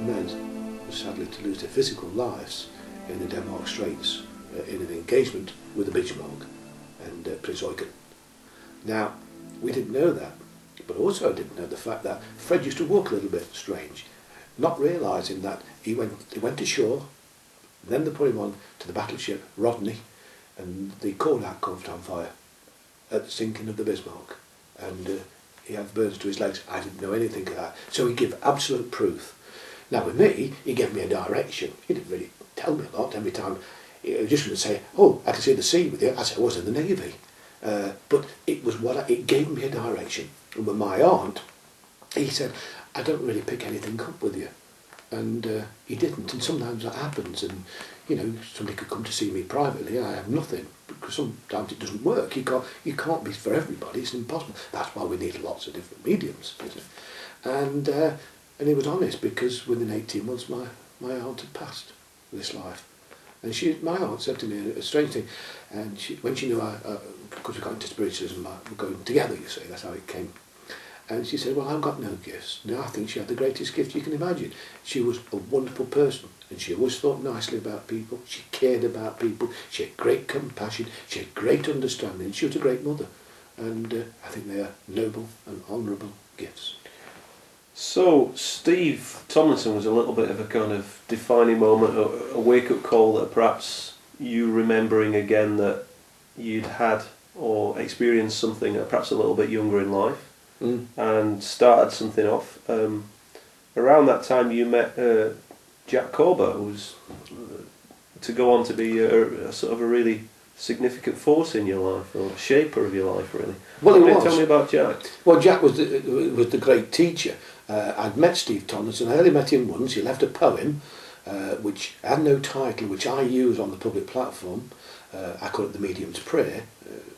men were sadly to lose their physical lives in the Denmark Straits in an engagement with the Bismarck and Prince Eugen. Now, we didn't know that, but also I didn't know the fact that Fred used to walk a little bit strange, not realising that he went ashore, then they put him on to the battleship Rodney, and the cornet caught on fire at the sinking of the Bismarck, and he had burns to his legs. I didn't know anything of that, so he gave absolute proof. Now with me, he gave me a direction. He didn't really tell me a lot. Every time he was just going to say, "Oh, I can see the sea with you," as I was in the Navy. But it gave me a direction. And with my aunt, he said, "I don't really pick anything up with you," and he didn't. And sometimes that happens, and somebody could come to see me privately. I have nothing, because sometimes it doesn't work. You can't be for everybody. It's impossible. That's why we need lots of different mediums, isn't it? And he was honest, because within 18 months my aunt had passed this life. And my aunt said to me a strange thing, and when she knew because we got into spiritualism, we're going together, you see, that's how it came. And she said, "Well, I've got no gifts." Now, I think she had the greatest gift you can imagine. She was a wonderful person, and she always thought nicely about people. She cared about people. She had great compassion. She had great understanding. She was a great mother. And I think they are noble and honourable gifts. So, Steve Tomlinson was a little bit of a kind of defining moment, a wake-up call that perhaps you remembering again that you'd had or experienced something perhaps a little bit younger in life, and started something off. Around that time you met Jack Corber, who was to go on to be a sort of a really significant force in your life, or a shaper of your life, really. Well, Tell me about Jack. Well, Jack was the great teacher. I'd met Steve Tomlinson. I only met him once. He left a poem, which had no title, which I use on the public platform. I call it the Medium's Prayer,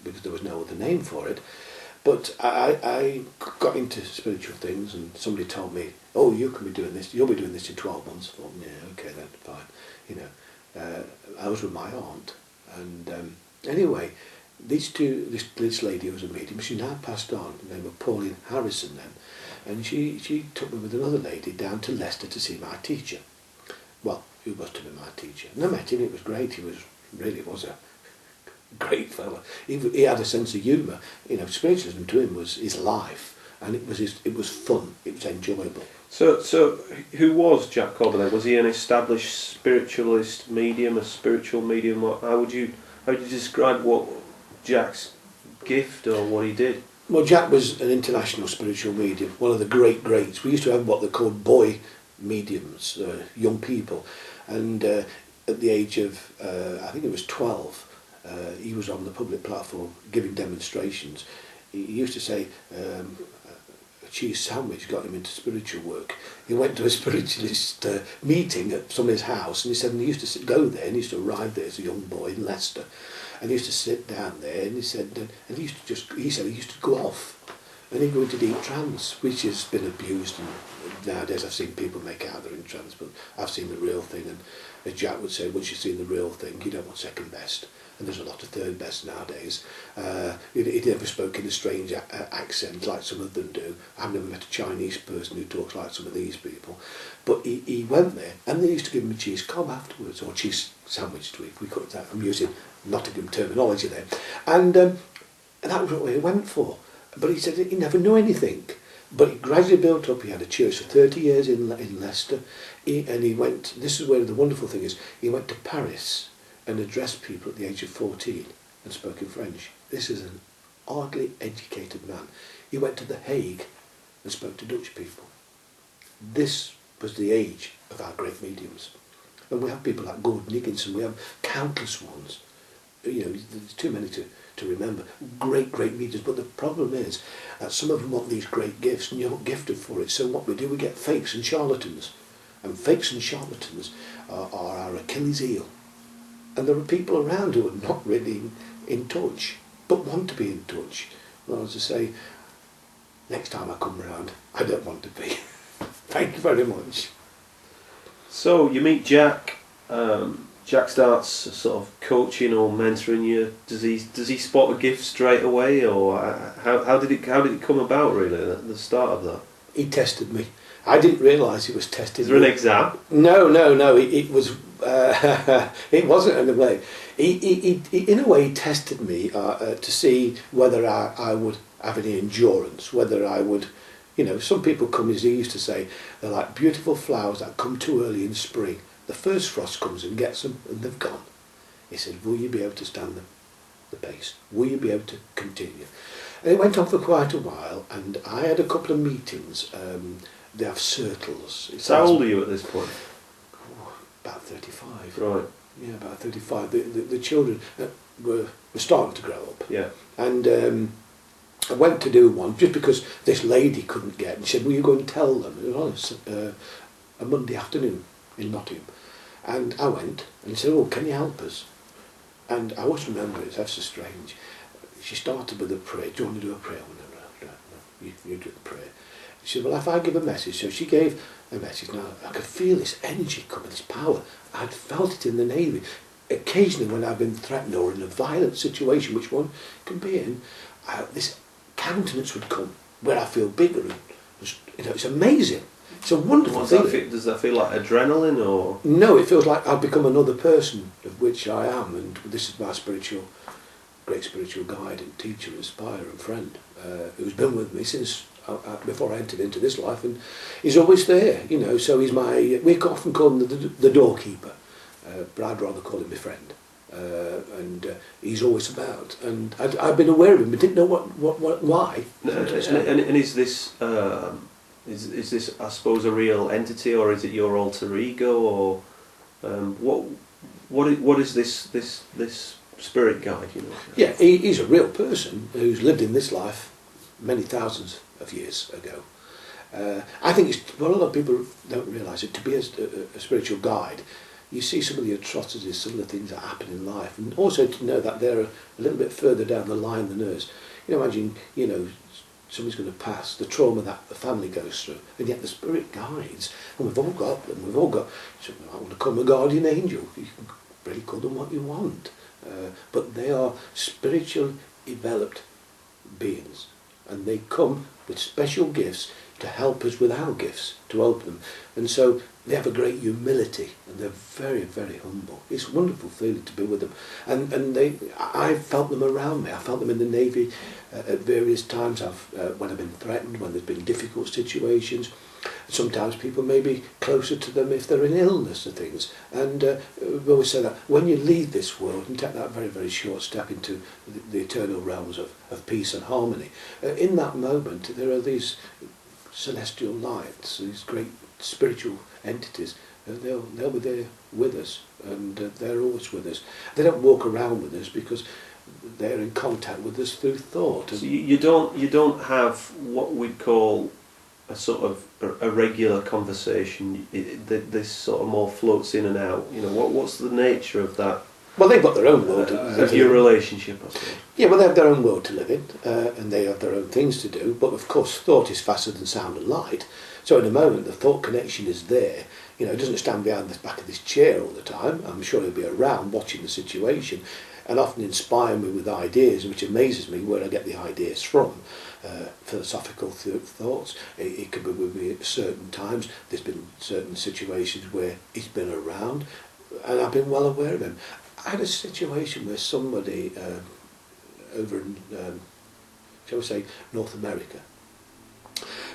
because there was no other name for it. But I got into spiritual things, and somebody told me, "Oh, you can be doing this. You'll be doing this in 12 months." I thought, yeah, okay then, fine. I was with my aunt, and anyway, this lady who was a medium, she now passed on. Her name was Pauline Harrison then, and she took me with another lady down to Leicester to see my teacher. Well, who was to be my teacher? And I met him. It was great. He was a great fellow. He had a sense of humour. Spiritualism to him was his life, and it was fun. It was enjoyable. So who was Jack Corber then? Was he an established spiritualist medium, a spiritual medium? How would you describe what Jack's gift or what he did? Well, Jack was an international spiritual medium, one of the greats. We used to have what they called boy mediums, young people, and at the age of I think it was 12. He was on the public platform giving demonstrations. He used to say a cheese sandwich got him into spiritual work. He went to a spiritualist meeting at somebody's house, and he said, and he used to go there, and he used to arrive there as a young boy in Leicester, and he used to sit down there, and he said he used to go off, and he'd go into deep trance, which has been abused, and nowadays I've seen people make out they're in trance, but I've seen the real thing, and as Jack would say, once you've seen the real thing, you don't want second best. And there's a lot of third best nowadays. He never spoke in a strange accent like some of them do. I've never met a Chinese person who talks like some of these people. But he went there, and they used to give him a cheese cob afterwards, or cheese sandwich to eat. We call it that. I'm using Nottingham terminology there. And that was what he went for. But he said he never knew anything. But he gradually built up. He had a church for 30 years in Leicester. And he went, this is where the wonderful thing is, he went to Paris and addressed people at the age of 14 and spoke in French. This is an oddly educated man. He went to The Hague and spoke to Dutch people. This was the age of our great mediums. And we have people like Gordon Higginson, we have countless ones. There's too many to remember. Great mediums. But the problem is that some of them want these great gifts, and you're not gifted for it. So what we do, we get fakes and charlatans. And fakes and charlatans are our Achilles heel. And there are people around who are not really in touch, but want to be in touch. Well, as I say, next time I come round, I don't want to be. Thank you very much. So you meet Jack. Jack starts sort of coaching or mentoring you. Does he spot a gift straight away, or how did it come about really at the start of that? He tested me. I didn't realise he was testing Is there an me. exam? No. It was. It wasn't in a way. He in a way, he tested me to see whether I would have any endurance, whether I would. Some people come, as he used to say, they're like beautiful flowers that come too early in spring. The first frost comes and gets them, and they've gone. He said, will you be able to stand the pace? Will you be able to continue? And it went on for quite a while, and I had a couple of meetings. They have circles. So how old are you at this point? About 35. Right. Yeah, about 35. The children were starting to grow up. Yeah. And I went to do one just because this lady couldn't get. And she said, will you go and tell them? It was on a Monday afternoon in Nottingham. And I went and he said, oh, can you help us? And I always remember, it's ever so strange. She started with a prayer. Do you want to do a prayer? No, you do the prayer. She said, well, if I give a message. So she gave a message. Now, I could feel this energy coming, this power. I'd felt it in the Navy. Occasionally when I've been threatened or in a violent situation, which one can be in, this countenance would come where I feel bigger. And, it's amazing. It's a wonderful thing. Does that feel like adrenaline or...? No, it feels like I've become another person of which I am, and this is my great spiritual guide and teacher, inspirer and friend, who's been with me since before I entered into this life, and he's always there, so he's we often call him the doorkeeper, but I'd rather call him my friend, and he's always about, and I've been aware of him, but didn't know why. And is this... Is this, I suppose, a real entity, or is it your alter ego, or what is this spirit guide? Yeah, he's a real person who's lived in this life many thousands of years ago. I think what a lot of people don't realise it. To be a spiritual guide, you see some of the atrocities, some of the things that happen in life, and also to know that they're a little bit further down the line than us. Imagine, somebody's going to pass, the trauma that the family goes through, and yet the spirit guides, and we've all got them, so I want to call them a guardian angel, you can really call them what you want, but they are spiritual developed beings, and they come with special gifts to help us with our gifts, to open them, and so they have a great humility, and they're very, very humble. It's a wonderful feeling to be with them, and I felt them around me. I felt them in the Navy at various times. When I've been threatened, when there's been difficult situations. Sometimes people may be closer to them if they're in illness or things. And we always say that when you leave this world and take that very, very short step into the eternal realms of peace and harmony, in that moment there are these celestial lights, these great spiritual entities, they'll be there with us, and they're always with us. They don't walk around with us because they're in contact with us through thought. So you don't have what we'd call a sort of a regular conversation. This sort of more floats in and out. What's the nature of that? Well, they've got their own world of your relationship, I suppose. Yeah, well, they have their own world to live in, and they have their own things to do. But of course, thought is faster than sound and light. So in a moment, the thought connection is there. It doesn't stand behind the back of this chair all the time. I'm sure he'll be around watching the situation, and often inspire me with ideas, which amazes me where I get the ideas from. Philosophical thoughts. It could be with me at certain times. There's been certain situations where he's been around, and I've been well aware of him. I had a situation where somebody over in, shall we say, North America,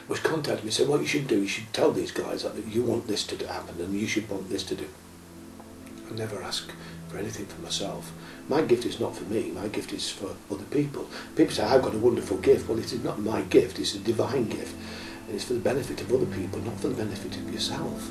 was contacting me and said, what you should do, you should tell these guys that you want this to happen and you should want this to do. I never ask for anything for myself. My gift is not for me, my gift is for other people. People say, I've got a wonderful gift. Well, it is not my gift, it's a divine gift. And it's for the benefit of other people, not for the benefit of yourself.